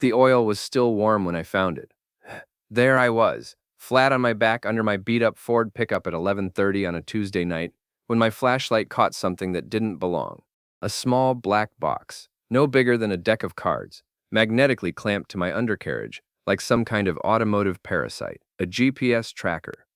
The oil was still warm when I found it. There I was, flat on my back under my beat-up Ford pickup at 11:30 on a Tuesday night, when my flashlight caught something that didn't belong. A small black box, no bigger than a deck of cards, magnetically clamped to my undercarriage, like some kind of automotive parasite, a GPS tracker.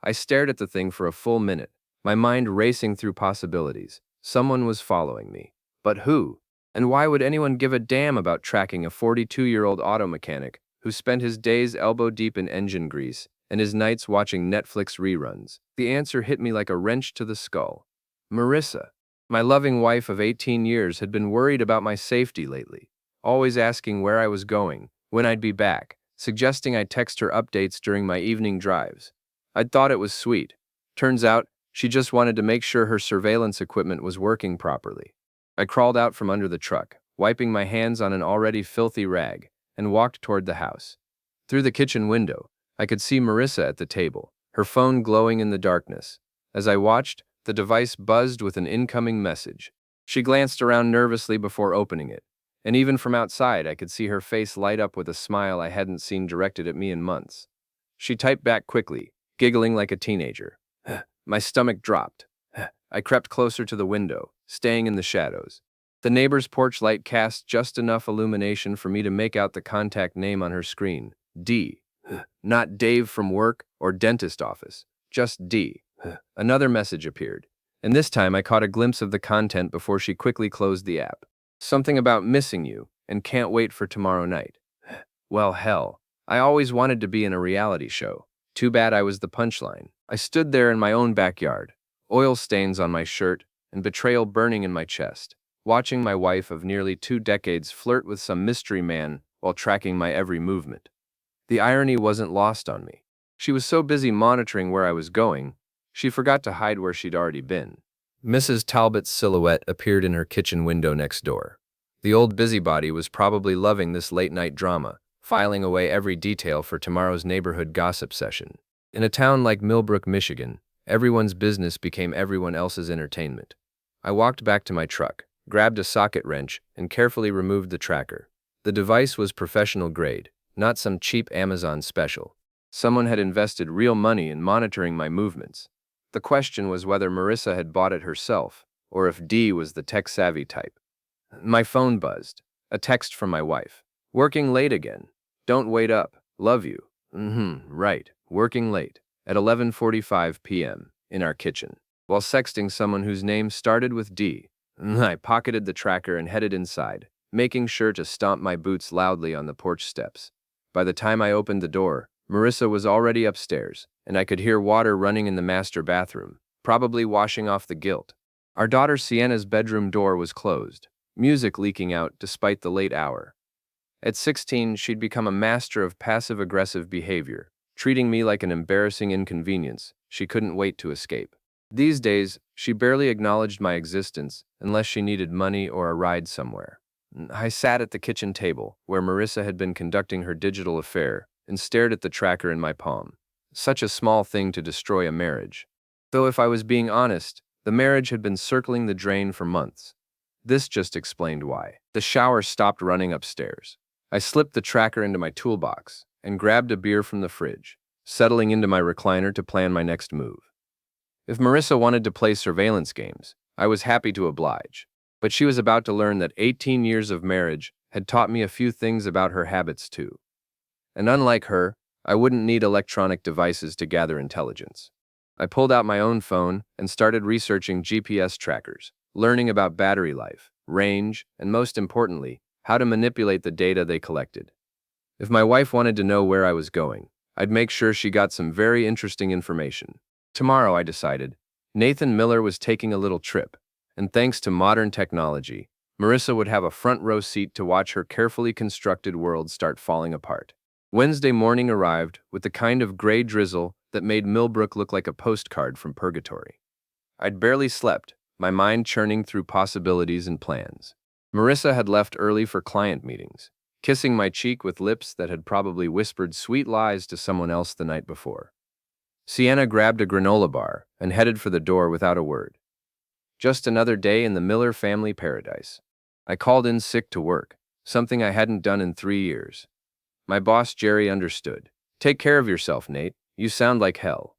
I stared at the thing for a full minute, my mind racing through possibilities. Someone was following me. But who? And why would anyone give a damn about tracking a 42-year-old auto mechanic who spent his days elbow deep in engine grease and his nights watching Netflix reruns? The answer hit me like a wrench to the skull. Marissa, my loving wife of 18 years, had been worried about my safety lately, always asking where I was going, when I'd be back, suggesting I text her updates during my evening drives. I'd thought it was sweet. Turns out, she just wanted to make sure her surveillance equipment was working properly. I crawled out from under the truck, wiping my hands on an already filthy rag, and walked toward the house. Through the kitchen window, I could see Marissa at the table, her phone glowing in the darkness. As I watched, the device buzzed with an incoming message. She glanced around nervously before opening it, and even from outside I could see her face light up with a smile I hadn't seen directed at me in months. She typed back quickly, giggling like a teenager. My stomach dropped. I crept closer to the window, staying in the shadows. The neighbor's porch light cast just enough illumination for me to make out the contact name on her screen. D. Not Dave from work or dentist office, just D. Another message appeared, and this time I caught a glimpse of the content before she quickly closed the app. Something about missing you and can't wait for tomorrow night. Well, hell, I always wanted to be in a reality show. Too bad I was the punchline. I stood there in my own backyard, oil stains on my shirt and betrayal burning in my chest, watching my wife of nearly 2 decades flirt with some mystery man while tracking my every movement. The irony wasn't lost on me. She was so busy monitoring where I was going, she forgot to hide where she'd already been. Mrs. Talbot's silhouette appeared in her kitchen window next door. The old busybody was probably loving this late-night drama, filing away every detail for tomorrow's neighborhood gossip session. In a town like Millbrook, Michigan, everyone's business became everyone else's entertainment. I walked back to my truck, grabbed a socket wrench, and carefully removed the tracker. The device was professional grade, not some cheap Amazon special. Someone had invested real money in monitoring my movements. The question was whether Marissa had bought it herself, or if Dee was the tech-savvy type. My phone buzzed. A text from my wife. Working late again. Don't wait up. Love you. Right. Working late. At 11:45 p.m. in our kitchen, while sexting someone whose name started with D. I pocketed the tracker and headed inside, making sure to stomp my boots loudly on the porch steps. By the time I opened the door, Marissa was already upstairs, and I could hear water running in the master bathroom, probably washing off the guilt. Our daughter Sienna's bedroom door was closed, music leaking out despite the late hour. At 16, she'd become a master of passive-aggressive behavior, treating me like an embarrassing inconvenience she couldn't wait to escape. These days, she barely acknowledged my existence unless she needed money or a ride somewhere. I sat at the kitchen table, where Marissa had been conducting her digital affair, and stared at the tracker in my palm. Such a small thing to destroy a marriage. Though if I was being honest, the marriage had been circling the drain for months. This just explained why. The shower stopped running upstairs. I slipped the tracker into my toolbox and grabbed a beer from the fridge, settling into my recliner to plan my next move. If Marissa wanted to play surveillance games, I was happy to oblige. But she was about to learn that 18 years of marriage had taught me a few things about her habits too. And unlike her, I wouldn't need electronic devices to gather intelligence. I pulled out my own phone and started researching GPS trackers, learning about battery life, range, and most importantly, how to manipulate the data they collected. If my wife wanted to know where I was going, I'd make sure she got some very interesting information. Tomorrow, I decided, Nathan Miller was taking a little trip, and thanks to modern technology, Marissa would have a front row seat to watch her carefully constructed world start falling apart. Wednesday morning arrived with the kind of gray drizzle that made Millbrook look like a postcard from purgatory. I'd barely slept, my mind churning through possibilities and plans. Marissa had left early for client meetings, kissing my cheek with lips that had probably whispered sweet lies to someone else the night before. Sienna grabbed a granola bar and headed for the door without a word. Just another day in the Miller family paradise. I called in sick to work, something I hadn't done in 3 years. My boss, Jerry, understood. Take care of yourself, Nate. You sound like hell.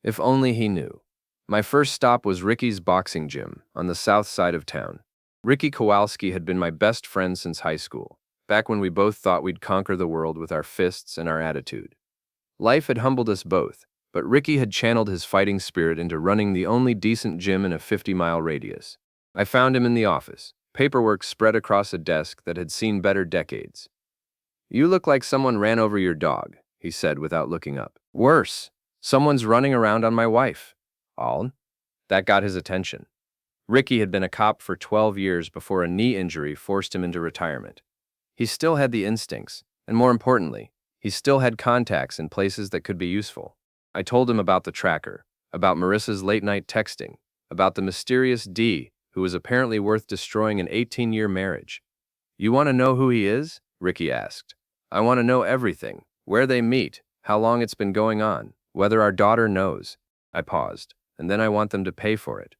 If only he knew. My first stop was Ricky's boxing gym on the south side of town. Ricky Kowalski had been my best friend since high school, back when we both thought we'd conquer the world with our fists and our attitude. Life had humbled us both, but Ricky had channeled his fighting spirit into running the only decent gym in a 50-mile radius. I found him in the office, paperwork spread across a desk that had seen better decades. You look like someone ran over your dog, he said without looking up. Worse, someone's running around on my wife. All? That got his attention. Ricky had been a cop for 12 years before a knee injury forced him into retirement. He still had the instincts, and more importantly, he still had contacts in places that could be useful. I told him about the tracker, about Marissa's late-night texting, about the mysterious D, who was apparently worth destroying an 18-year marriage. You want to know who he is? Ricky asked. I want to know everything, where they meet, how long it's been going on, whether our daughter knows. I paused, and then I want them to pay for it.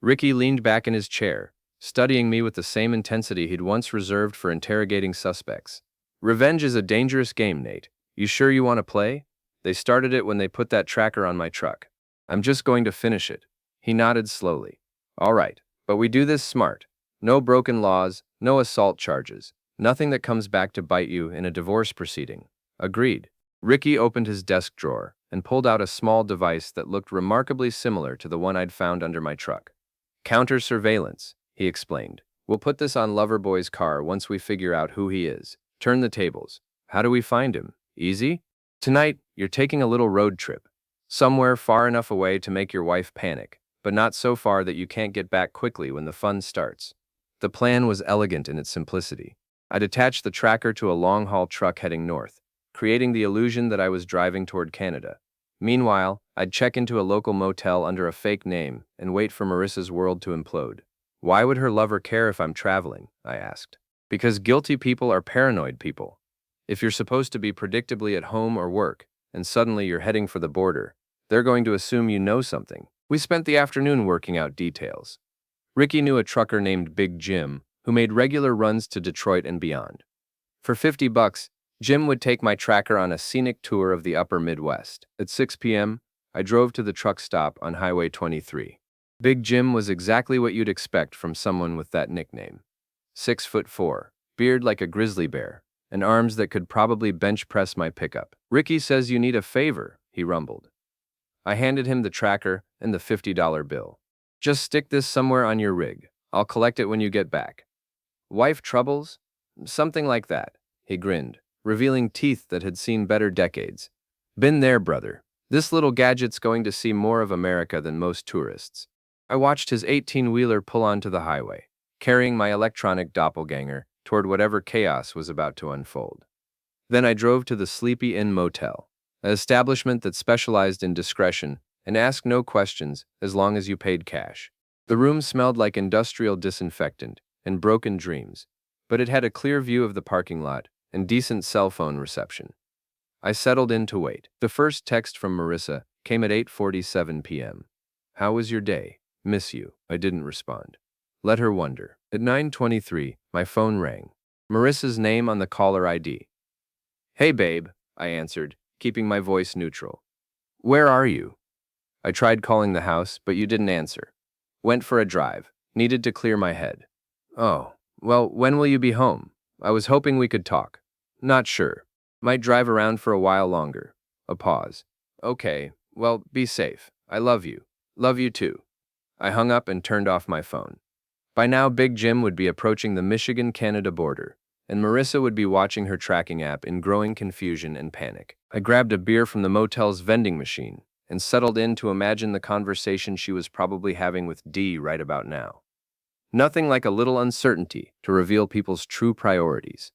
Ricky leaned back in his chair, studying me with the same intensity he'd once reserved for interrogating suspects. Revenge is a dangerous game, Nate. You sure you want to play? They started it when they put that tracker on my truck. I'm just going to finish it. He nodded slowly. All right, but we do this smart. No broken laws, no assault charges, nothing that comes back to bite you in a divorce proceeding. Agreed. Ricky opened his desk drawer and pulled out a small device that looked remarkably similar to the one I'd found under my truck. Counter surveillance, he explained. We'll put this on Loverboy's car once we figure out who he is. Turn the tables. How do we find him? Easy? Tonight, you're taking a little road trip. Somewhere far enough away to make your wife panic, but not so far that you can't get back quickly when the fun starts. The plan was elegant in its simplicity. I'd attach the tracker to a long-haul truck heading north, creating the illusion that I was driving toward Canada. Meanwhile, I'd check into a local motel under a fake name and wait for Marissa's world to implode. Why would her lover care if I'm traveling? I asked. Because guilty people are paranoid people. If you're supposed to be predictably at home or work, and suddenly you're heading for the border, they're going to assume you know something. We spent the afternoon working out details. Ricky knew a trucker named Big Jim, who made regular runs to Detroit and beyond. For $50, Jim would take my tracker on a scenic tour of the upper Midwest. At 6 p.m., I drove to the truck stop on Highway 23. Big Jim was exactly what you'd expect from someone with that nickname. 6'4", beard like a grizzly bear, and arms that could probably bench press my pickup. Ricky says you need a favor, he rumbled. I handed him the tracker and the $50 bill. Just stick this somewhere on your rig. I'll collect it when you get back. Wife troubles? Something like that, he grinned, revealing teeth that had seen better decades. Been there, brother. This little gadget's going to see more of America than most tourists. I watched his 18-wheeler pull onto the highway, carrying my electronic doppelganger toward whatever chaos was about to unfold. Then I drove to the Sleepy Inn Motel, an establishment that specialized in discretion and asked no questions as long as you paid cash. The room smelled like industrial disinfectant and broken dreams, but it had a clear view of the parking lot and decent cell phone reception. I settled in to wait. The first text from Marissa came at 8:47 p.m. How was your day? Miss you. I didn't respond. Let her wonder. At 9:23, my phone rang. Marissa's name on the caller ID. Hey babe, I answered, keeping my voice neutral. Where are you? I tried calling the house, but you didn't answer. Went for a drive. Needed to clear my head. Oh, well, when will you be home? I was hoping we could talk. Not sure. Might drive around for a while longer. A pause. Okay, well, be safe. I love you. Love you too. I hung up and turned off my phone. By now, Big Jim would be approaching the Michigan-Canada border, and Marissa would be watching her tracking app in growing confusion and panic. I grabbed a beer from the motel's vending machine and settled in to imagine the conversation she was probably having with Dee right about now. Nothing like a little uncertainty to reveal people's true priorities.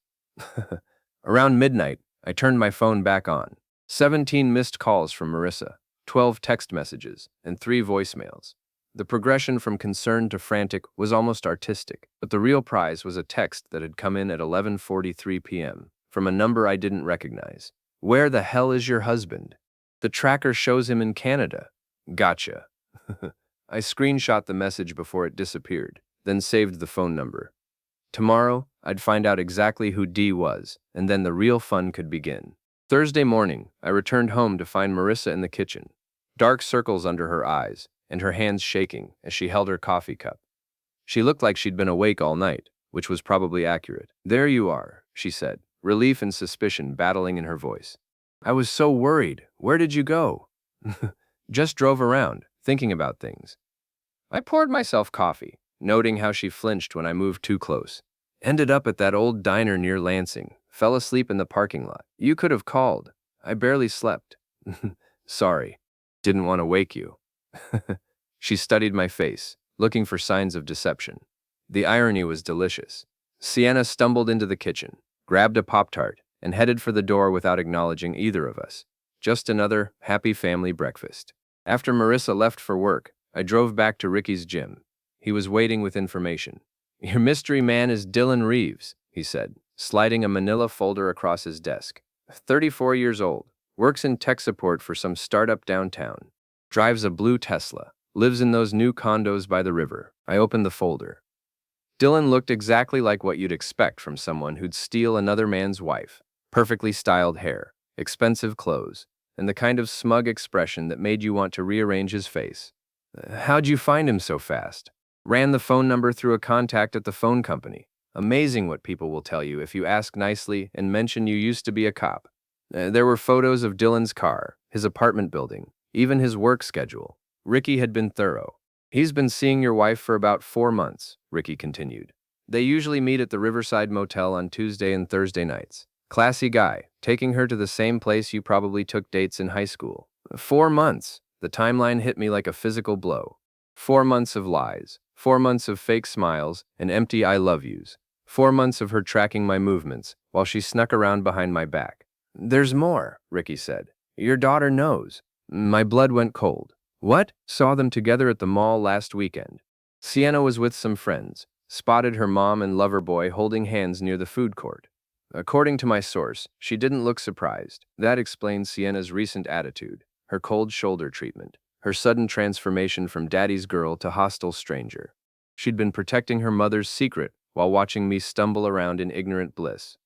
Around midnight, I turned my phone back on. 17 missed calls from Marissa, 12 text messages, and 3 voicemails. The progression from concerned to frantic was almost artistic, but the real prize was a text that had come in at 11:43 p.m. from a number I didn't recognize. Where the hell is your husband? The tracker shows him in Canada. Gotcha. I screenshot the message before it disappeared, then saved the phone number. Tomorrow, I'd find out exactly who Dee was, and then the real fun could begin. Thursday morning, I returned home to find Marissa in the kitchen, dark circles under her eyes, and her hands shaking as she held her coffee cup. She looked like she'd been awake all night, which was probably accurate. "There you are," she said, relief and suspicion battling in her voice. "I was so worried. Where did you go?" "Just drove around, thinking about things." I poured myself coffee, noting how she flinched when I moved too close. "Ended up at that old diner near Lansing. Fell asleep in the parking lot. You could have called. I barely slept." "Sorry. Didn't want to wake you." She studied my face, looking for signs of deception. The irony was delicious. Sienna stumbled into the kitchen, grabbed a Pop-Tart, and headed for the door without acknowledging either of us. Just another happy family breakfast. After Marissa left for work, I drove back to Ricky's gym. He was waiting with information. "Your mystery man is Dylan Reeves," he said, sliding a manila folder across his desk. 34 years old, works in tech support for some startup downtown. Drives a blue Tesla, lives in those new condos by the river. I opened the folder. Dylan looked exactly like what you'd expect from someone who'd steal another man's wife. Perfectly styled hair, expensive clothes, and the kind of smug expression that made you want to rearrange his face. "How'd you find him so fast?" "Ran the phone number through a contact at the phone company." Amazing what people will tell you if you ask nicely and mention you used to be a cop. There were photos of Dylan's car, his apartment building, even his work schedule. Ricky had been thorough. "He's been seeing your wife for about 4 months, Ricky continued. "They usually meet at the Riverside Motel on Tuesday and Thursday nights. Classy guy, taking her to the same place you probably took dates in high school." 4 months. The timeline hit me like a physical blow. 4 months of lies, 4 months of fake smiles and empty I love yous. 4 months of her tracking my movements while she snuck around behind my back. "There's more," Ricky said. "Your daughter knows." My blood went cold. "What?" "Saw them together at the mall last weekend. Sienna was with some friends. Spotted her mom and lover boy holding hands near the food court. According to my source, she didn't look surprised. That explains Sienna's recent attitude, her cold shoulder treatment, her sudden transformation from daddy's girl to hostile stranger. She'd been protecting her mother's secret while watching me stumble around in ignorant bliss.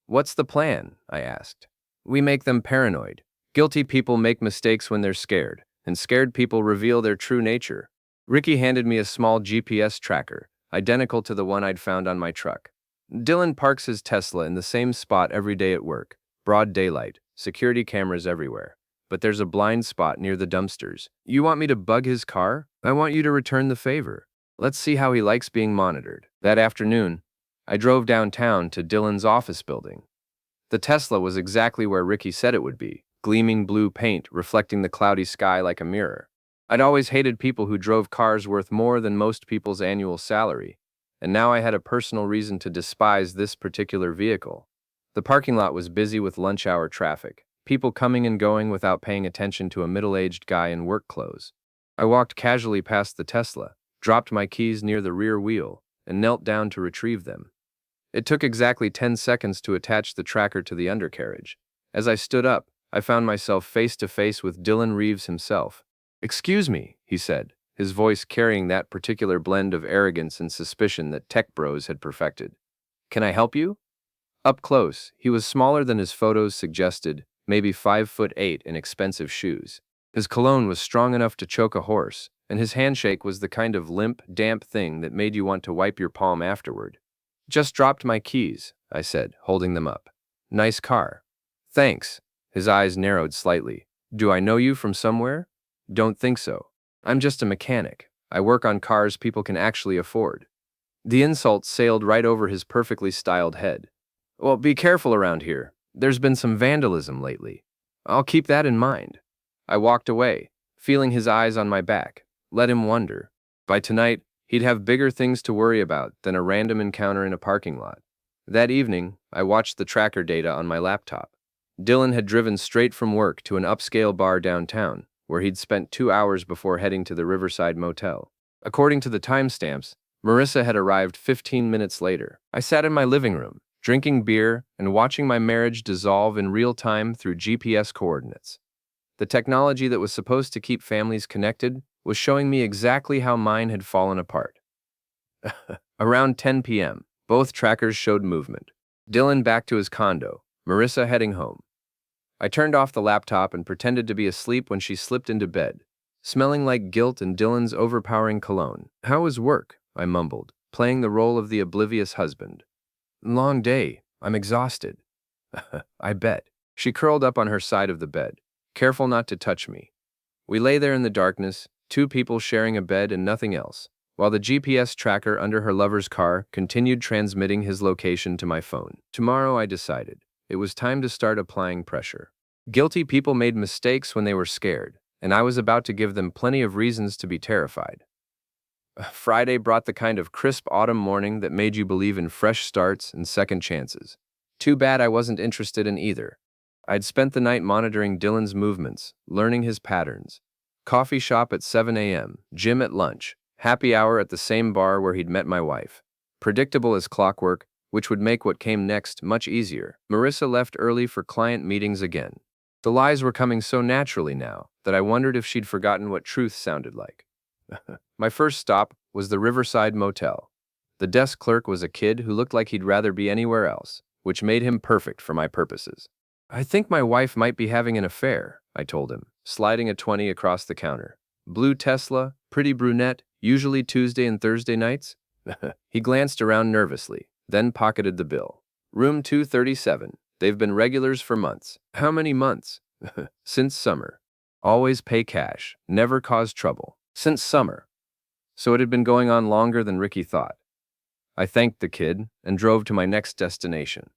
"What's the plan?" I asked. "We make them paranoid. Guilty people make mistakes when they're scared, and scared people reveal their true nature." Ricky handed me a small GPS tracker, identical to the one I'd found on my truck. "Dylan parks his Tesla in the same spot every day at work. Broad daylight, security cameras everywhere. But there's a blind spot near the dumpsters. You want me to bug his car? I want you to return the favor. Let's see how he likes being monitored." That afternoon, I drove downtown to Dylan's office building. The Tesla was exactly where Ricky said it would be, gleaming blue paint reflecting the cloudy sky like a mirror. I'd always hated people who drove cars worth more than most people's annual salary, and now I had a personal reason to despise this particular vehicle. The parking lot was busy with lunch hour traffic, people coming and going without paying attention to a middle-aged guy in work clothes. I walked casually past the Tesla, dropped my keys near the rear wheel, and knelt down to retrieve them. It took exactly 10 seconds to attach the tracker to the undercarriage. As I stood up, I found myself face to face with Dylan Reeves himself. "Excuse me," he said, his voice carrying that particular blend of arrogance and suspicion that tech bros had perfected. "Can I help you?" Up close, he was smaller than his photos suggested, maybe 5'8" in expensive shoes. His cologne was strong enough to choke a horse, and his handshake was the kind of limp, damp thing that made you want to wipe your palm afterward. "Just dropped my keys," I said, holding them up. "Nice car." "Thanks." His eyes narrowed slightly. "Do I know you from somewhere?" "Don't think so. I'm just a mechanic. I work on cars people can actually afford." The insult sailed right over his perfectly styled head. "Well, be careful around here. There's been some vandalism lately." "I'll keep that in mind." I walked away, feeling his eyes on my back. Let him wonder. By tonight, he'd have bigger things to worry about than a random encounter in a parking lot. That evening, I watched the tracker data on my laptop. Dylan had driven straight from work to an upscale bar downtown, where he'd spent 2 hours before heading to the Riverside Motel. According to the timestamps, Marissa had arrived 15 minutes later. I sat in my living room, drinking beer and watching my marriage dissolve in real time through GPS coordinates. The technology that was supposed to keep families connected was showing me exactly how mine had fallen apart. Around 10 p.m., Both trackers showed movement. Dylan back to his condo, Marissa heading home. I turned off the laptop and pretended to be asleep when she slipped into bed, smelling like guilt and Dylan's overpowering cologne. "How was work?" I mumbled, playing the role of the oblivious husband. "Long day. I'm exhausted." "I bet." She curled up on her side of the bed, careful not to touch me. We lay there in the darkness, two people sharing a bed and nothing else, while the GPS tracker under her lover's car continued transmitting his location to my phone. Tomorrow, I decided, it was time to start applying pressure. Guilty people made mistakes when they were scared, and I was about to give them plenty of reasons to be terrified. Friday brought the kind of crisp autumn morning that made you believe in fresh starts and second chances. Too bad I wasn't interested in either. I'd spent the night monitoring Dylan's movements, learning his patterns. Coffee shop at 7 a.m., gym at lunch, happy hour at the same bar where he'd met my wife. Predictable as clockwork, which would make what came next much easier. Marissa left early for client meetings again. The lies were coming so naturally now that I wondered if she'd forgotten what truth sounded like. My first stop was the Riverside Motel. The desk clerk was a kid who looked like he'd rather be anywhere else, which made him perfect for my purposes. "I think my wife might be having an affair," I told him, sliding a 20 across the counter. "Blue Tesla, pretty brunette, usually Tuesday and Thursday nights?" He glanced around nervously, then pocketed the bill. "Room 237. They've been regulars for months." "How many months?" "Since summer. Always pay cash, never cause trouble." Since summer. So it had been going on longer than Ricky thought. I thanked the kid and drove to my next destination.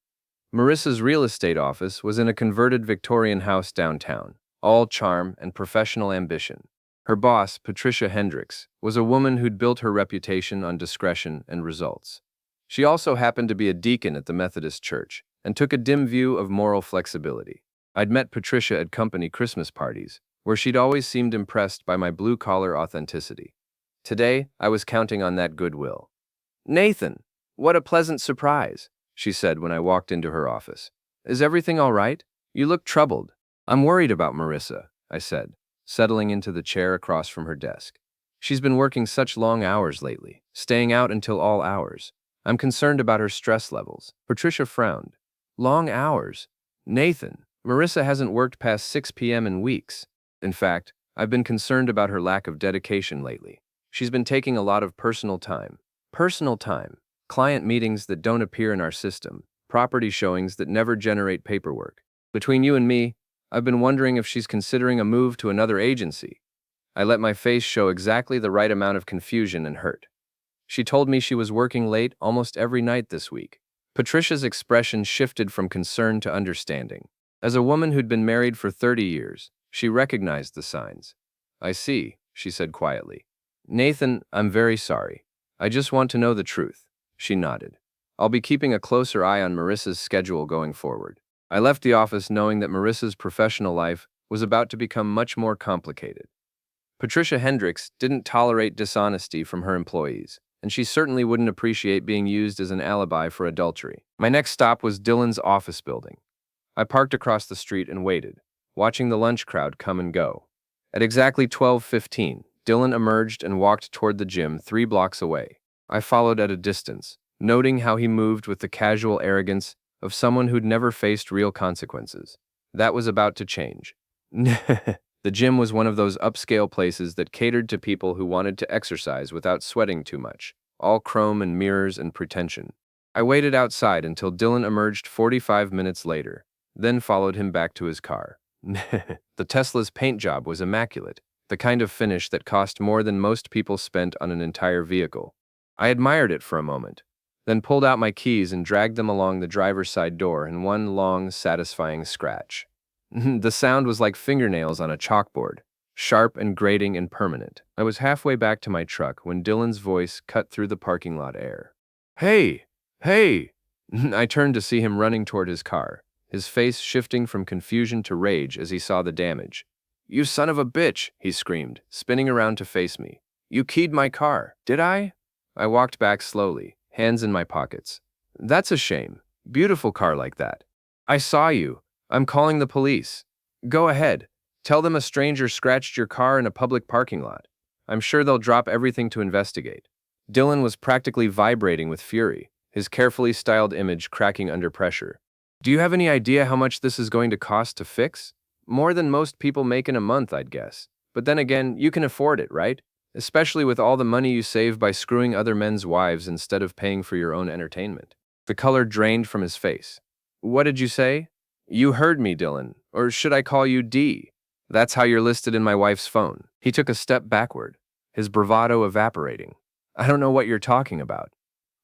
Marissa's real estate office was in a converted Victorian house downtown, all charm and professional ambition. Her boss, Patricia Hendricks, was a woman who'd built her reputation on discretion and results. She also happened to be a deacon at the Methodist Church and took a dim view of moral flexibility. I'd met Patricia at company Christmas parties, where she'd always seemed impressed by my blue-collar authenticity. Today, I was counting on that goodwill. "Nathan, what a pleasant surprise," she said when I walked into her office. "Is everything all right? You look troubled." "I'm worried about Marissa," I said, settling into the chair across from her desk. "She's been working such long hours lately, staying out until all hours. I'm concerned about her stress levels." Patricia frowned. "Long hours? Nathan, Marissa hasn't worked past 6 p.m. in weeks. In fact, I've been concerned about her lack of dedication lately. She's been taking a lot of personal time. Personal time. Client meetings that don't appear in our system. Property showings that never generate paperwork. Between you and me, I've been wondering if she's considering a move to another agency." I let my face show exactly the right amount of confusion and hurt. "She told me she was working late almost every night this week." Patricia's expression shifted from concern to understanding. As a woman who'd been married for 30 years, she recognized the signs. "I see," she said quietly. "Nathan, I'm very sorry. I just want to know the truth." She nodded. "I'll be keeping a closer eye on Marissa's schedule going forward." I left the office knowing that Marissa's professional life was about to become much more complicated. Patricia Hendricks didn't tolerate dishonesty from her employees, and she certainly wouldn't appreciate being used as an alibi for adultery. My next stop was Dylan's office building. I parked across the street and waited, watching the lunch crowd come and go. At exactly 12:15, Dylan emerged and walked toward the gym 3 blocks away. I followed at a distance, noting how he moved with the casual arrogance of someone who'd never faced real consequences. That was about to change. The gym was one of those upscale places that catered to people who wanted to exercise without sweating too much, all chrome and mirrors and pretension. I waited outside until Dylan emerged 45 minutes later, then followed him back to his car. The Tesla's paint job was immaculate, the kind of finish that cost more than most people spent on an entire vehicle. I admired it for a moment, then pulled out my keys and dragged them along the driver's side door in one long, satisfying scratch. The sound was like fingernails on a chalkboard, sharp and grating and permanent. I was halfway back to my truck when Dylan's voice cut through the parking lot air. "Hey! Hey!" I turned to see him running toward his car, his face shifting from confusion to rage as he saw the damage. "You son of a bitch!" he screamed, spinning around to face me. "You keyed my car." "Did I?" I walked back slowly, hands in my pockets. "That's a shame. Beautiful car like that." "I saw you. I'm calling the police." "Go ahead. Tell them a stranger scratched your car in a public parking lot. I'm sure they'll drop everything to investigate." Dylan was practically vibrating with fury, his carefully styled image cracking under pressure. Do you have any idea how much this is going to cost to fix? More than most people make in a month, I'd guess. But then again, you can afford it, right? Especially with all the money you save by screwing other men's wives instead of paying for your own entertainment. The color drained from his face. What did you say? You heard me, Dylan. Or should I call you D? That's how you're listed in my wife's phone. He took a step backward, his bravado evaporating. I don't know what you're talking about.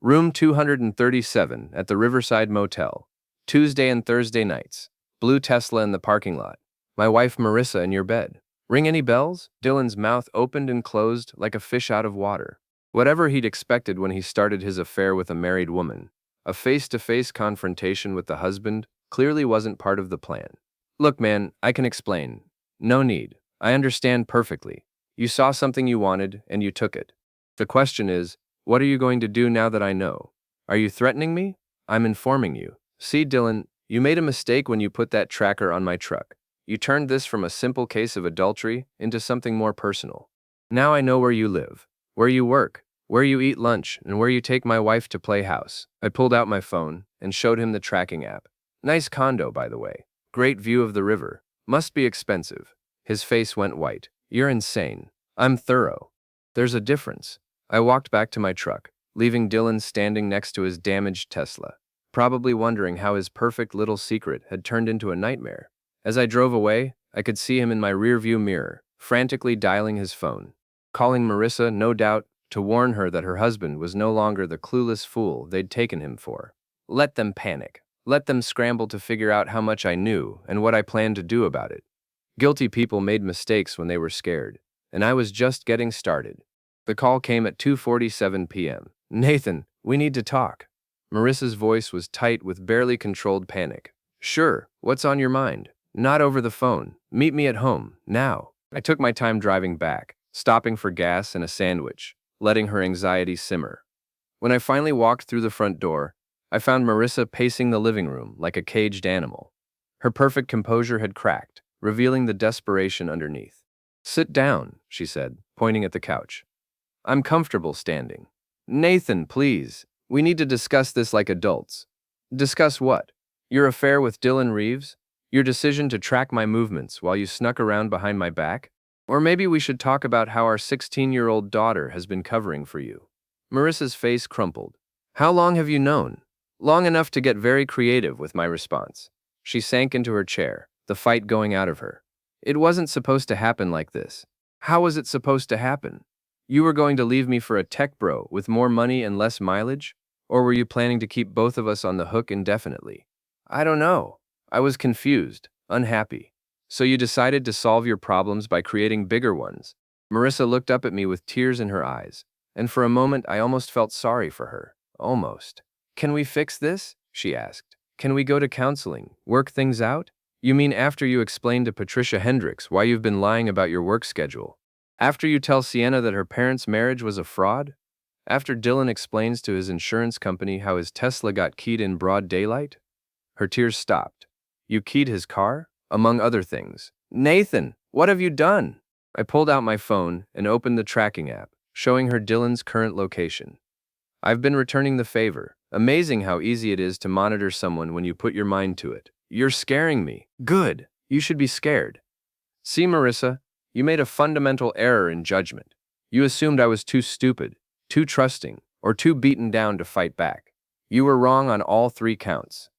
Room 237 at the Riverside Motel. Tuesday and Thursday nights. Blue Tesla in the parking lot. My wife Marissa in your bed. Ring any bells? Dylan's mouth opened and closed like a fish out of water. Whatever he'd expected when he started his affair with a married woman, a face-to-face confrontation with the husband clearly wasn't part of the plan. Look, man, I can explain. No need. I understand perfectly. You saw something you wanted, and you took it. The question is, what are you going to do now that I know? Are you threatening me? I'm informing you. See, Dylan, you made a mistake when you put that tracker on my truck. You turned this from a simple case of adultery into something more personal. Now I know where you live, where you work, where you eat lunch, and where you take my wife to play house. I pulled out my phone and showed him the tracking app. Nice condo, by the way. Great view of the river. Must be expensive. His face went white. You're insane. I'm thorough. There's a difference. I walked back to my truck, leaving Dylan standing next to his damaged Tesla, probably wondering how his perfect little secret had turned into a nightmare. As I drove away, I could see him in my rearview mirror, frantically dialing his phone, calling Marissa, no doubt, to warn her that her husband was no longer the clueless fool they'd taken him for. Let them panic. Let them scramble to figure out how much I knew and what I planned to do about it. Guilty people made mistakes when they were scared, and I was just getting started. The call came at 2:47 p.m. Nathan, we need to talk. Marissa's voice was tight with barely controlled panic. Sure, what's on your mind? Not over the phone. Meet me at home, now. I took my time driving back, stopping for gas and a sandwich, letting her anxiety simmer. When I finally walked through the front door, I found Marissa pacing the living room like a caged animal. Her perfect composure had cracked, revealing the desperation underneath. Sit down, she said, pointing at the couch. I'm comfortable standing. Nathan, please. We need to discuss this like adults. Discuss what? Your affair with Dylan Reeves? Your decision to track my movements while you snuck around behind my back? Or maybe we should talk about how our 16-year-old daughter has been covering for you. Marissa's face crumpled. How long have you known? Long enough to get very creative with my response. She sank into her chair, the fight going out of her. It wasn't supposed to happen like this. How was it supposed to happen? You were going to leave me for a tech bro with more money and less mileage? Or were you planning to keep both of us on the hook indefinitely? I don't know. I was confused, unhappy. So you decided to solve your problems by creating bigger ones. Marissa looked up at me with tears in her eyes, and for a moment I almost felt sorry for her. Almost. Can we fix this? She asked. Can we go to counseling, work things out? You mean after you explain to Patricia Hendricks why you've been lying about your work schedule? After you tell Sienna that her parents' marriage was a fraud? After Dylan explains to his insurance company how his Tesla got keyed in broad daylight? Her tears stopped. You keyed his car? Among other things. Nathan, what have you done? I pulled out my phone and opened the tracking app, showing her Dylan's current location. I've been returning the favor. Amazing how easy it is to monitor someone when you put your mind to it. You're scaring me. Good. You should be scared. See, Marissa, you made a fundamental error in judgment. You assumed I was too stupid, too trusting, or too beaten down to fight back. You were wrong on all 3 counts.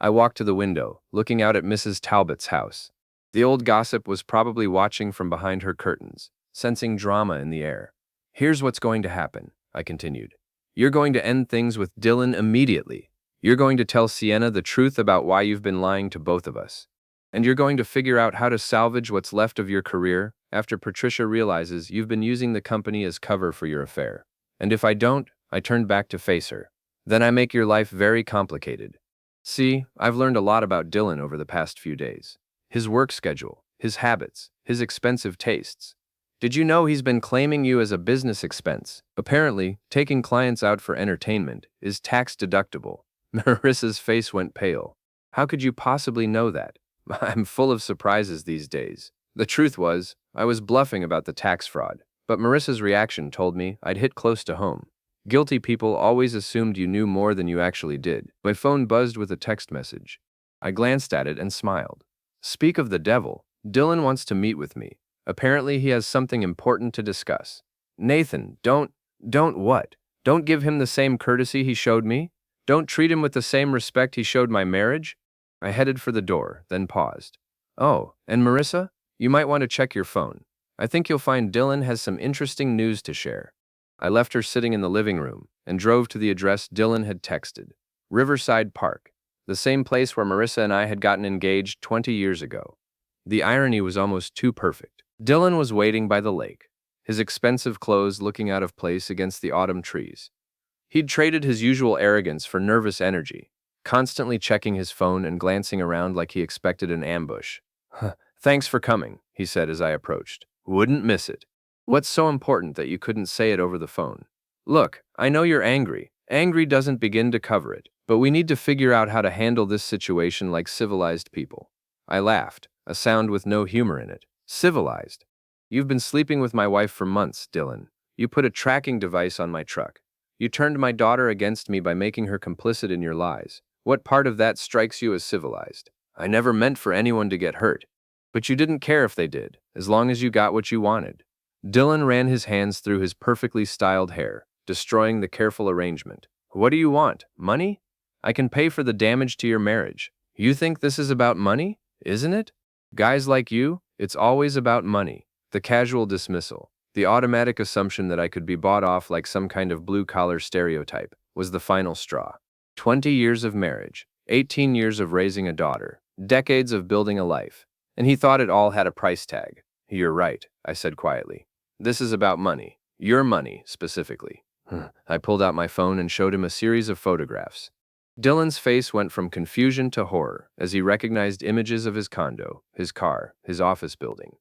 I walked to the window, looking out at Mrs. Talbot's house. The old gossip was probably watching from behind her curtains, sensing drama in the air. Here's what's going to happen, I continued. You're going to end things with Dylan immediately. You're going to tell Sienna the truth about why you've been lying to both of us. And you're going to figure out how to salvage what's left of your career after Patricia realizes you've been using the company as cover for your affair. And if I don't, I turn back to face her. Then I make your life very complicated. See, I've learned a lot about Dylan over the past few days. His work schedule, his habits, his expensive tastes. Did you know he's been claiming you as a business expense? Apparently, taking clients out for entertainment is tax deductible. Marissa's face went pale. How could you possibly know that? I'm full of surprises these days. The truth was, I was bluffing about the tax fraud, but Marissa's reaction told me I'd hit close to home. Guilty people always assumed you knew more than you actually did. My phone buzzed with a text message. I glanced at it and smiled. Speak of the devil, Dylan wants to meet with me. Apparently he has something important to discuss. Nathan, don't what? Don't give him the same courtesy he showed me? Don't treat him with the same respect he showed my marriage? I headed for the door, then paused. Oh, and Marissa? You might want to check your phone. I think you'll find Dylan has some interesting news to share. I left her sitting in the living room and drove to the address Dylan had texted. Riverside Park, the same place where Marissa and I had gotten engaged 20 years ago. The irony was almost too perfect. Dylan was waiting by the lake, his expensive clothes looking out of place against the autumn trees. He'd traded his usual arrogance for nervous energy, constantly checking his phone and glancing around like he expected an ambush. Thanks for coming, he said as I approached. Wouldn't miss it. What's so important that you couldn't say it over the phone? Look, I know you're angry. Angry doesn't begin to cover it, but we need to figure out how to handle this situation like civilized people. I laughed, a sound with no humor in it. Civilized. You've been sleeping with my wife for months, Dylan. You put a tracking device on my truck. You turned my daughter against me by making her complicit in your lies. What part of that strikes you as civilized? I never meant for anyone to get hurt. But you didn't care if they did, as long as you got what you wanted. Dylan ran his hands through his perfectly styled hair, destroying the careful arrangement. What do you want? Money? I can pay for the damage to your marriage. You think this is about money? Isn't it? Guys like you, it's always about money. The casual dismissal, the automatic assumption that I could be bought off like some kind of blue-collar stereotype, was the final straw. 20 years of marriage, 18 years of raising a daughter, decades of building a life. And he thought it all had a price tag. You're right, I said quietly. This is about money. Your money, specifically. I pulled out my phone and showed him a series of photographs. Dylan's face went from confusion to horror as he recognized images of his condo, his car, his office building.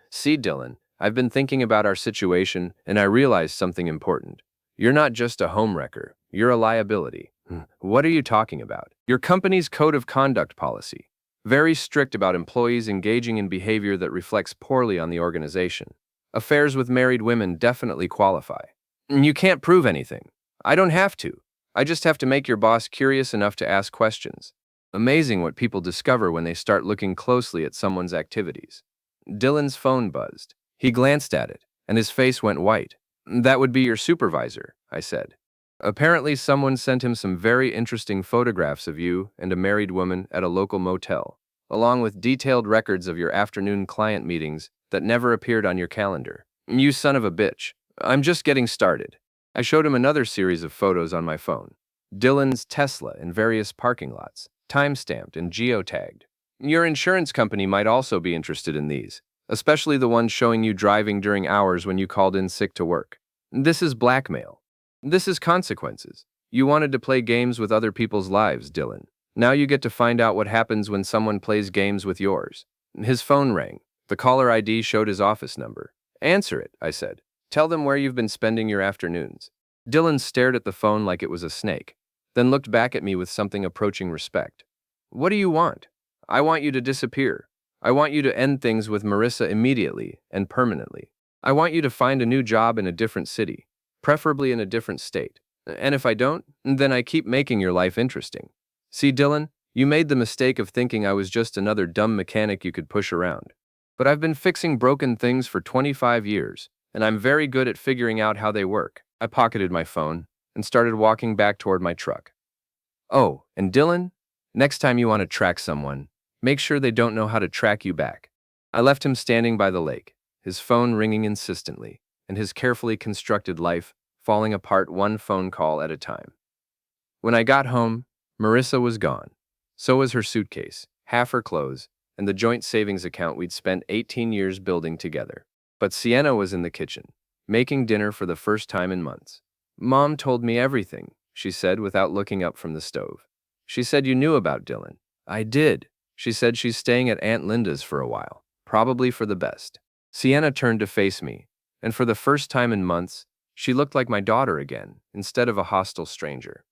See, Dylan, I've been thinking about our situation and I realized something important. You're not just a homewrecker, you're a liability. What are you talking about? Your company's code of conduct policy. Very strict about employees engaging in behavior that reflects poorly on the organization. Affairs with married women definitely qualify. You can't prove anything. I don't have to. I just have to make your boss curious enough to ask questions. Amazing what people discover when they start looking closely at someone's activities. Dylan's phone buzzed. He glanced at it, and his face went white. That would be your supervisor, I said. Apparently someone sent him some very interesting photographs of you and a married woman at a local motel, along with detailed records of your afternoon client meetings that never appeared on your calendar. You son of a bitch. I'm just getting started. I showed him another series of photos on my phone. Dylan's Tesla in various parking lots, time-stamped and geotagged. Your insurance company might also be interested in these, especially the ones showing you driving during hours when you called in sick to work. This is blackmail. This is consequences. You wanted to play games with other people's lives, Dylan. Now you get to find out what happens when someone plays games with yours. His phone rang. The caller ID showed his office number. Answer it, I said. Tell them where you've been spending your afternoons. Dylan stared at the phone like it was a snake, then looked back at me with something approaching respect. What do you want? I want you to disappear. I want you to end things with Marissa immediately and permanently. I want you to find a new job in a different city, preferably in a different state. And if I don't, then I keep making your life interesting. See, Dylan, you made the mistake of thinking I was just another dumb mechanic you could push around. But I've been fixing broken things for 25 years, and I'm very good at figuring out how they work. I pocketed my phone and started walking back toward my truck. Oh, and Dylan, next time you want to track someone, make sure they don't know how to track you back. I left him standing by the lake, his phone ringing insistently, and his carefully constructed life falling apart one phone call at a time. When I got home, Marissa was gone. So was her suitcase, half her clothes, and the joint savings account we'd spent 18 years building together. But Sienna was in the kitchen, making dinner for the first time in months. Mom told me everything, she said without looking up from the stove. She said you knew about Dylan. I did. She said she's staying at Aunt Linda's for a while, probably for the best. Sienna turned to face me, and for the first time in months, she looked like my daughter again, instead of a hostile stranger.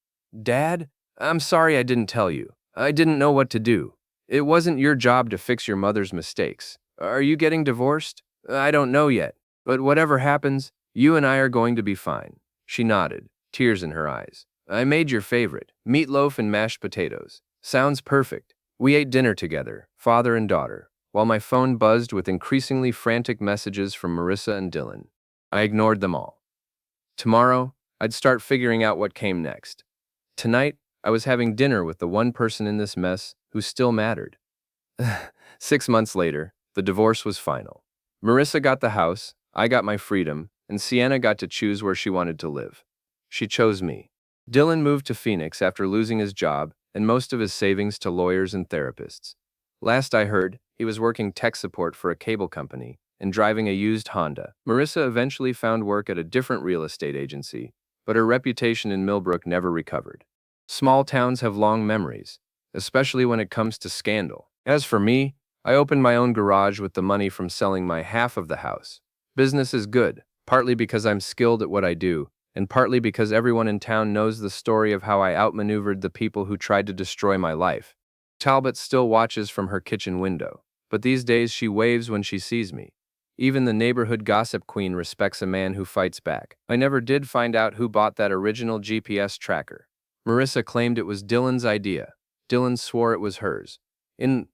Dad, I'm sorry I didn't tell you. I didn't know what to do. It wasn't your job to fix your mother's mistakes. Are you getting divorced? I don't know yet, but whatever happens, you and I are going to be fine. She nodded, tears in her eyes. I made your favorite, meatloaf and mashed potatoes. Sounds perfect. We ate dinner together, father and daughter, while my phone buzzed with increasingly frantic messages from Marissa and Dylan. I ignored them all. Tomorrow, I'd start figuring out what came next. Tonight, I was having dinner with the one person in this mess who still mattered. 6 months later, the divorce was final. Marissa got the house, I got my freedom, and Sienna got to choose where she wanted to live. She chose me. Dylan moved to Phoenix after losing his job and most of his savings to lawyers and therapists. Last I heard, he was working tech support for a cable company and driving a used Honda. Marissa eventually found work at a different real estate agency, but her reputation in Millbrook never recovered. Small towns have long memories, especially when it comes to scandal. As for me, I opened my own garage with the money from selling my half of the house. Business is good, partly because I'm skilled at what I do, and partly because everyone in town knows the story of how I outmaneuvered the people who tried to destroy my life. Talbot still watches from her kitchen window, but these days she waves when she sees me. Even the neighborhood gossip queen respects a man who fights back. I never did find out who bought that original GPS tracker. Marissa claimed it was Dylan's idea. Dylan swore it was hers. In